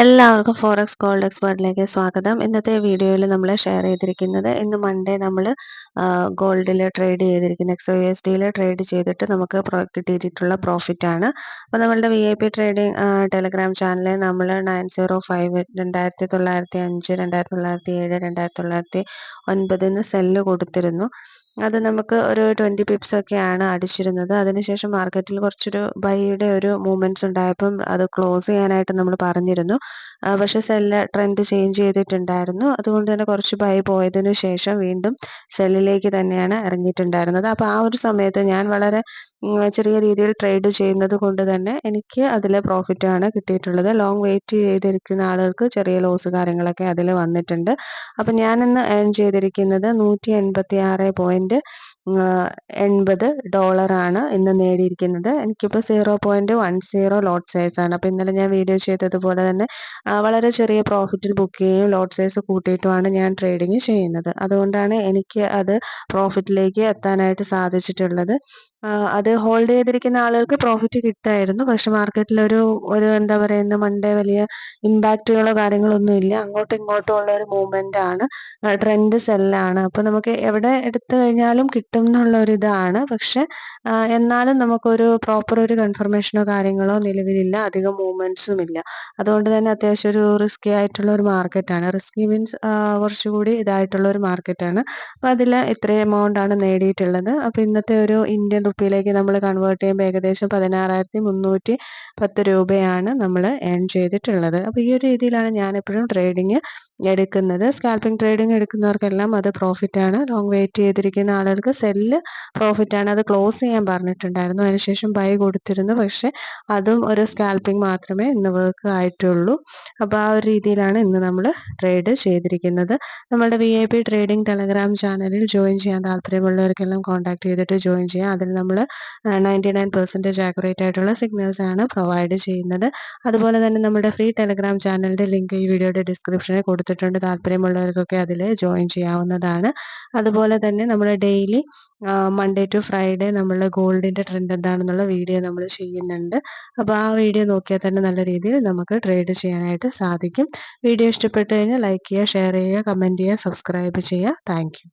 എല്ലാവർക്കും forex gold എക്സ്പേർട്ടിലേക്ക് സ്വാഗതം. ഇന്നത്തെ വീഡിയോയിൽ നമ്മൾ ഷെയർ ചെയ്തിരിക്കുന്നത് ഇന്ന് മൺഡേ നമ്മൾ ഗോൾഡിൽ ട്രേഡ് ചെയ്തിരിക്കുന്ന XOUSD ട്രേഡ് ചെയ്തിട്ട് നമുക്ക് കിട്ടിയിട്ടുള്ള പ്രോഫിറ്റ് ആണ്. അപ്പോൾ നമ്മളുടെ VIP ട്രേഡിംഗ് ടെലഗ്രാം ചാനലിൽ നമ്മൾ 905 2905 2907 2909 സെല്ല് കൊടുത്തിരുന്നു. അത് നമുക്ക് ഒരു 20 പിപ്സ് ഒക്കെയാണ് അടിച്ചിരുന്നത്. അതിനുശേഷം മാർക്കറ്റിൽ കുറച്ചൊരു ബൈയുടെ ഒരു മൂവ്മെന്റ്സ് ഉണ്ടായപ്പം അത് ക്ലോസ് ചെയ്യാനായിട്ട് നമ്മൾ പറഞ്ഞിരുന്നു. പക്ഷേ സെല്ല് ട്രെൻഡ് ചേഞ്ച് ചെയ്തിട്ടുണ്ടായിരുന്നു. അതുകൊണ്ട് തന്നെ കുറച്ച് ബൈ പോയതിനു ശേഷം വീണ്ടും സെല്ലിലേക്ക് തന്നെയാണ് ഇറങ്ങിയിട്ടുണ്ടായിരുന്നത്. അപ്പോൾ ആ ഒരു സമയത്ത് ഞാൻ വളരെ ചെറിയ രീതിയിൽ ട്രേഡ് ചെയ്യുന്നത് കൊണ്ട് തന്നെ എനിക്ക് അതിൽ പ്രോഫിറ്റാണ് കിട്ടിയിട്ടുള്ളത്. ലോങ് വെയിറ്റ് ചെയ്തിരിക്കുന്ന ആളുകൾക്ക് ചെറിയ ലോസ് കാര്യങ്ങളൊക്കെ അതിൽ വന്നിട്ടുണ്ട്. അപ്പം ഞാനിന്ന് ഏൺ ചെയ്തിരിക്കുന്നത് $186.80 ഇന്ന് നേടിയിരിക്കുന്നത്. എനിക്കിപ്പോൾ 0.10 ലോട്ട് സൈസ് ആണ്. അപ്പോൾ ഇന്നലെ ഞാൻ വീഡിയോ ചെയ്തതുപോലെ തന്നെ വളരെ ചെറിയ പ്രോഫിറ്റിൽ ബുക്ക് ചെയ്യുകയും ലോട്ട് സൈസ് കൂട്ടിയിട്ടുമാണ് ഞാൻ ട്രേഡിങ് ചെയ്യുന്നത്. അതുകൊണ്ടാണ് എനിക്ക് അത് പ്രോഫിറ്റിലേക്ക് എത്താനായിട്ട് സാധിച്ചിട്ടുള്ളത്. അത് ഹോൾഡ് ചെയ്തിരിക്കുന്ന ആളുകൾക്ക് പ്രോഫിറ്റ് കിട്ടായിരുന്നു. പക്ഷെ മാർക്കറ്റിൽ ഒരു എന്താ പറയുക, മൺഡേ വലിയ ഇമ്പാക്റ്റുകളോ കാര്യങ്ങളോ ഒന്നും ഇല്ല. അങ്ങോട്ടും ഇങ്ങോട്ടും ഉള്ള ഒരു മൂവ്മെന്റ് ആണ്. ട്രെൻഡ് സെല്ലാണ്. അപ്പോൾ നമുക്ക് എവിടെ എടുത്തു കഴിഞ്ഞാലും കിട്ടും എന്നുള്ള ഒരു ഇതാണ്. പക്ഷെ എന്നാലും നമുക്കൊരു പ്രോപ്പർ ഒരു കൺഫർമേഷനോ കാര്യങ്ങളോ നിലവിലില്ല. അധികം മൂവ്മെന്റ്സും ഇല്ല. അതുകൊണ്ട് തന്നെ അത്യാവശ്യം ഒരു റിസ്കി ആയിട്ടുള്ള ഒരു മാർക്കറ്റാണ്. റിസ്കി മീൻസ് കുറച്ചുകൂടി ഇതായിട്ടുള്ള ഒരു മാർക്കറ്റാണ്. അപ്പോൾ അതിൽ ഇത്രയും എമൗണ്ട് ആണ് നേടിയിട്ടുള്ളത്. അപ്പോൾ ഇന്നത്തെ ഒരു ഇന്ത്യൻ റുപ്പിയിലേക്ക് നമ്മൾ കൺവേർട്ട് ചെയ്യുമ്പോൾ ഏകദേശം 16,310 രൂപയാണ് നമ്മൾ ഏൺ ചെയ്തിട്ടുള്ളത്. അപ്പോൾ ഈ ഒരു രീതിയിലാണ് ഞാനെപ്പോഴും ട്രേഡിങ് എടുക്കുന്നത്. സ്കാൽപ്പിംഗ് ട്രേഡിങ് എടുക്കുന്നവർക്കെല്ലാം അത് പ്രോഫിറ്റാണ്. ലോങ് വെയിറ്റ് ചെയ്തിരിക്കുന്ന ആളുകൾക്ക് സെല്ല് പ്രോഫിറ്റാണ്. അത് ക്ലോസ് ചെയ്യാൻ പറഞ്ഞിട്ടുണ്ടായിരുന്നു. അതിനുശേഷം ബൈ കൊടുത്തിരുന്നു. പക്ഷെ അതും ഒരു സ്കാൽപ്പിംഗ് മാത്രമേ ഇന്ന് വർക്ക് ആയിട്ടുള്ളൂ. അപ്പോൾ ആ ഒരു രീതിയിലാണ് ഇന്ന് നമ്മൾ ട്രേഡ് ചെയ്തിരിക്കുന്നത്. നമ്മുടെ VIP ട്രേഡിംഗ് ടെലഗ്രാം ചാനലിൽ ജോയിൻ ചെയ്യാൻ താല്പര്യമുള്ളവർക്കെല്ലാം കോൺടാക്ട് ചെയ്തിട്ട് ജോയിൻ ചെയ്യാം. അതിൽ നമ്മൾ 99% ആക്യുറേറ്റ് ആയിട്ടുള്ള സിഗ്നൽസ് ആണ് പ്രൊവൈഡ് ചെയ്യുന്നത്. അതുപോലെ തന്നെ നമ്മുടെ ഫ്രീ ടെലഗ്രാം ചാനലിൻ്റെ ലിങ്ക് ഈ വീഡിയോയുടെ ഡിസ്ക്രിപ്ഷനിൽ കൊടുത്തിട്ടുണ്ട്. താല്പര്യമുള്ളവർക്കൊക്കെ അതിൽ ജോയിൻ ചെയ്യാവുന്നതാണ്. അതുപോലെ തന്നെ നമ്മൾ ഡെയിലി മൺഡേ ടു ഫ്രൈഡേ നമ്മൾ ഗോൾഡിൻ്റെ ട്രെൻഡ് എന്താണെന്നുള്ള വീഡിയോ നമ്മൾ ചെയ്യുന്നുണ്ട്. അപ്പോൾ ആ വീഡിയോ നോക്കിയാൽ തന്നെ നല്ല രീതിയിൽ നമുക്ക് ട്രേഡ് ചെയ്യാനായിട്ട് സാധിക്കും. വീഡിയോ ഇഷ്ടപ്പെട്ട് കഴിഞ്ഞാൽ ലൈക്ക് ചെയ്യുക, ഷെയർ ചെയ്യുക, കമൻറ്റ് ചെയ്യുക, സബ്സ്ക്രൈബ് ചെയ്യുക. Thank you.